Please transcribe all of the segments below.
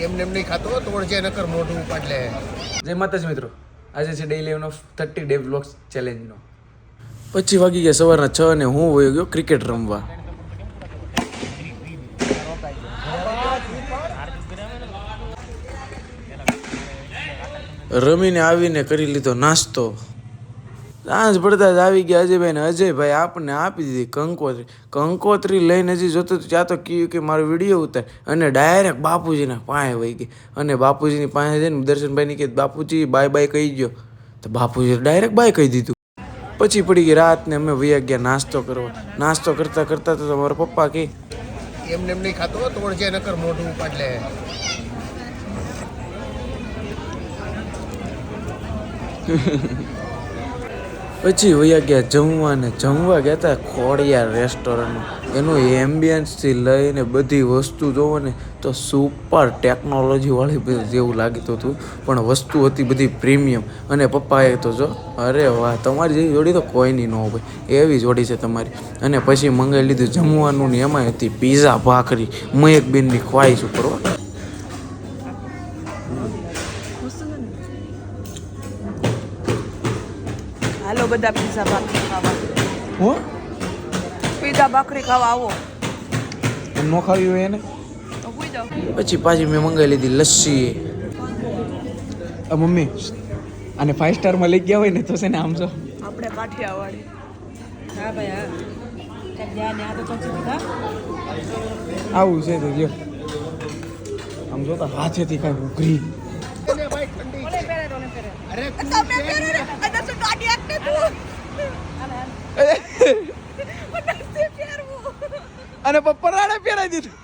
એમને એમ નહીં ખાતો, તોડ જે નકર મોઢું ઉપાડ લે. જય માતાજી મિત્રો, આજે છે ડે 11 ઓફ 30 ડે વ્લોગ્સ ચેલેન્જનો. 25 વાગી ગયા સવારના 6 અને હું વયો ગયો ક્રિકેટ રમવા. રમીને આવીને કરી લીધો નાસ્તો. સાંજ પડતા જ આવી ગયા અજયભાઈ ને અજયભાઈ આપણને આપી દીધી કંકોત્રી. કંકોત્રી લઈને હજી જોતો ત્યાં તો કહ્યું કે મારો વિડીયો ઉતાર, અને ડાયરેક્ટ બાપુજીના પાસે વહી ગઈ. અને બાપુજીની પાસે જઈને દર્શનભાઈને કે બાપુજી બાય બાય કહી ગયો, તો બાપુજી ડાયરેક્ટ બાય કહી દીધું. પછી પડી ગઈ રાત ને અમે વયા ગયા નાસ્તો કરવા. નાસ્તો કરતા કરતા તો મારા પપ્પા કે એમને એમ નહીં ખાતો, તોડ જે નકર મોઢું ઉપાડ લે. પછી વયા ગયા જમવા ગયા હતા ખોડિયાર રેસ્ટોરન્ટમાં. એનું એમ્બિયન્સથી લઈને બધી વસ્તુ જોવો ને તો સુપર ટેકનોલોજીવાળી જેવું લાગતું હતું, પણ વસ્તુ હતી બધી પ્રીમિયમ. અને પપ્પાએ તો જો અરે વાહ, તમારી જેવી જોડી તો કોઈની ન હોય, એવી જોડી છે તમારી. અને પછી મંગાવી લીધું જમવાનું ને એમાં હતી પીઝા ભાખરી. મયક બેનની ખ્વાહિશ ઉપર. હાલો બધા પીઝા ભાખરી ખાવા. હું પીઝા ભાખરી ખાવા આવો. ન ખાવી હોય એને. પછી પાછી મેં મંગાવી લીધી લસ્સી. મમ્મી અને 5 સ્ટારમાં લઈ ગયા હોય ને તો છે ને આમ જો આપણે કાઠિયાવાડી. હા ભાઈ હા. ધ્યાન આ તો ચચી આવું છે તો જો આમ જોતા હાથેથી કાંઈ ઉઘરી. અને પપ્પા રાડે પહેરાવી દીધું.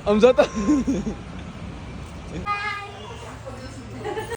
આમ જોતા